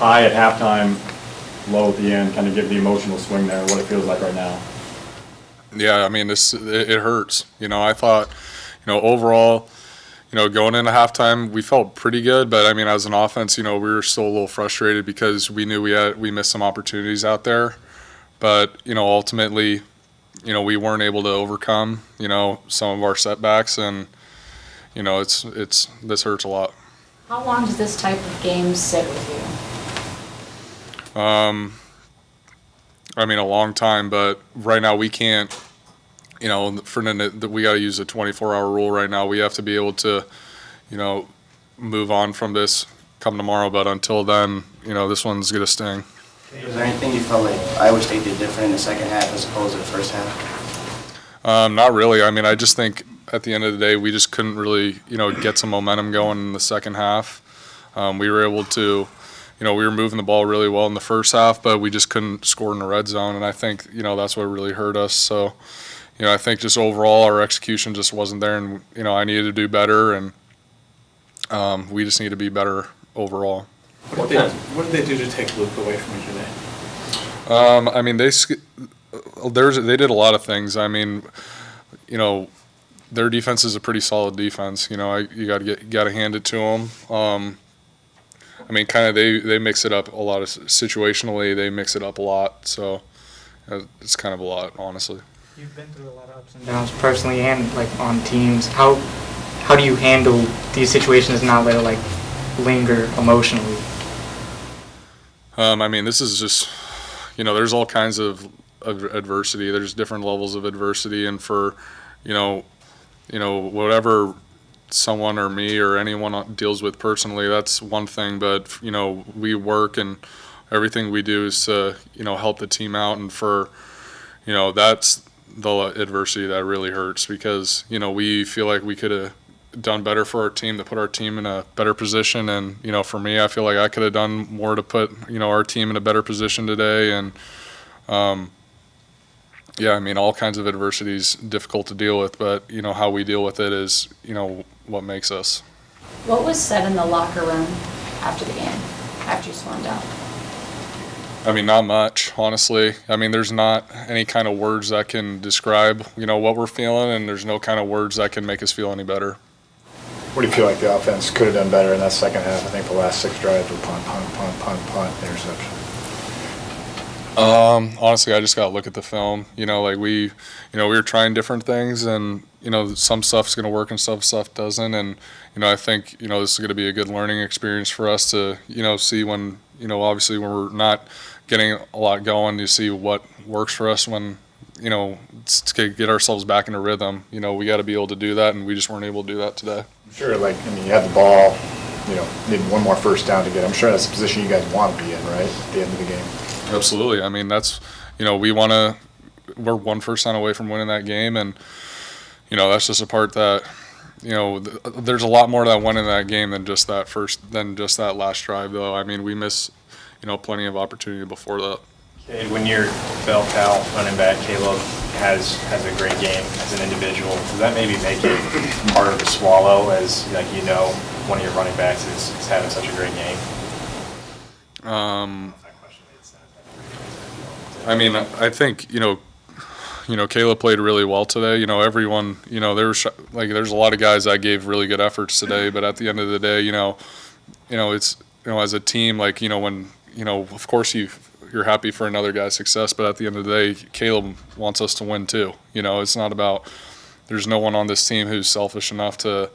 high at halftime, low at the end, kind of give the emotional swing there, what it feels like right now. Yeah, I mean, it hurts. I thought, overall, going into halftime, we felt pretty good. But, I mean, as an offense, we were still a little frustrated because we knew we missed some opportunities out there. But, ultimately, we weren't able to overcome, some of our setbacks. And, this hurts a lot. How long does this type of game sit with you? I mean, a long time, but right now we can't, we got to use a 24-hour rule right now. We have to be able to, move on from this come tomorrow. But until then, this one's going to sting. Was there anything you felt like Iowa State did different in the second half as opposed to the first half? Not really. I mean, I just think at the end of the day, we just couldn't really, get some momentum going in the second half. We were able to, we were moving the ball really well in the first half, but we just couldn't score in the red zone. And I think, that's what really hurt us. So, I think just overall our execution just wasn't there. And, I needed to do better. And we just need to be better overall. What did they do to take Luke away from you today? I mean, they did a lot of things. I mean, their defense is a pretty solid defense. You got to hand it to them. I mean, kind of they mix it up a lot. Situationally, they mix it up a lot. So it's kind of a lot, honestly. You've been through a lot of ups and downs personally and on teams. How do you handle these situations and not let it linger emotionally? I mean, this is just, there's all kinds of adversity. There's different levels of adversity, and for, whatever someone or me or anyone deals with personally, that's one thing. But, we work and everything we do is to, help the team out. And for, that's the adversity that really hurts because, we feel like we could have done better for our team to put our team in a better position. And, for me, I feel like I could have done more to put, our team in a better position today. And, yeah, I mean, all kinds of adversity is difficult to deal with, but, how we deal with it is, what makes us. What was said in the locker room after the game, after you stormed out? I mean, not much, honestly. I mean, there's not any kind of words that can describe, what we're feeling, and there's no kind of words that can make us feel any better. What do you feel like the offense could have done better in that second half? I think the last 6 drives were punt, interception. Honestly, I just got to look at the film. We were trying different things, and, some stuff's going to work and some stuff doesn't. And, I think, this is going to be a good learning experience for us to, see when, obviously when we're not getting a lot going, to see what works for us when, to get ourselves back into rhythm. We got to be able to do that, and we just weren't able to do that today. Sure, you had the ball, need one more first down to get. I'm sure that's the position you guys want to be in, right, at the end of the game. Absolutely. I mean, that's, we're one first down away from winning that game, and, that's just a part that, there's a lot more that went in that game than just that last drive, though. I mean, we miss, plenty of opportunity before that. Cade, when your bell cow running back Caleb has a great game as an individual, does that maybe make it harder to swallow as one of your running backs is having such a great game? I mean, I think Caleb played really well today. Everyone, there's a lot of guys that gave really good efforts today, but at the end of the day, it's as a team, when of course you're happy for another guy's success, but at the end of the day, Caleb wants us to win too. It's not about. There's no one on this team who's selfish enough to,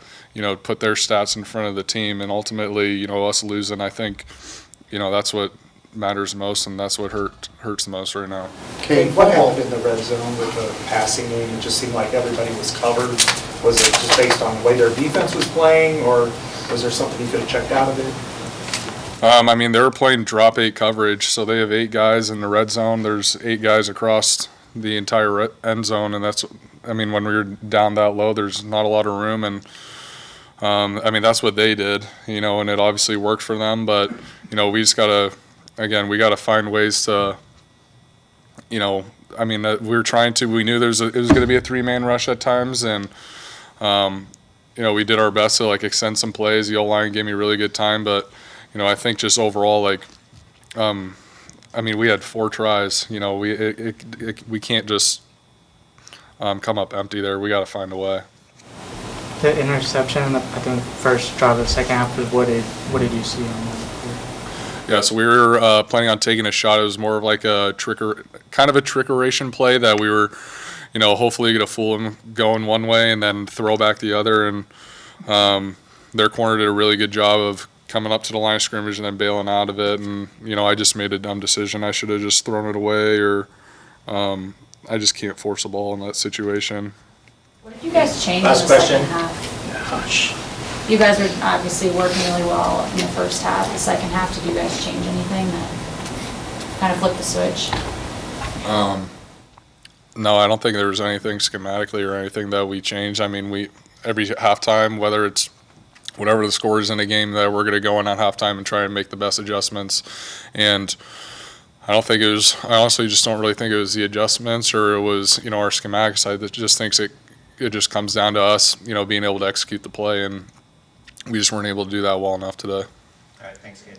put their stats in front of the team, and ultimately, us losing. I think, that's what matters most, and that's what hurts the most right now. Cade, what happened in the red zone with the passing game? It just seemed like everybody was covered. Was it just based on the way their defense was playing, or was there something you could have checked out of it? I mean, they were playing drop 8 coverage, so they have 8 guys in the red zone. There's 8 guys across the entire end zone, and that's, I mean, when we were down that low, there's not a lot of room, and I mean, that's what they did, and it obviously worked for them, but, we just got to, again, we got to find ways to, I mean, we knew it was going to be a 3-man rush at times, and, we did our best to, extend some plays. The O-line gave me really good time, but, I think just overall, I mean, we had 4 tries. You know, we can't just come up empty there. We got to find a way. The interception, I think, first drive of the second half, was what did you see on that? Yeah, so we were planning on taking a shot. It was more of like a trickeration play that we were, you know, hopefully going to fool them going one way and then throw back the other. And their corner did a really good job of coming up to the line of scrimmage and then bailing out of it. And, you know, I just made a dumb decision. I should have just thrown it away, or I just can't force a ball in that situation. What did you guys change in the Last question. second half? You guys were obviously working really well in the first half. The second half, did you guys change anything that kind of flipped the switch? No, I don't think there was anything schematically or anything that we changed. I mean, every halftime, whether it's whatever the score is in a game, that we're going to go in at halftime and try and make the best adjustments. And I honestly just don't really think it was the adjustments or it was, you know, our schematic side that just thinks it just comes down to us, you know, being able to execute the play, and we just weren't able to do that well enough today. All right, thanks, Cade.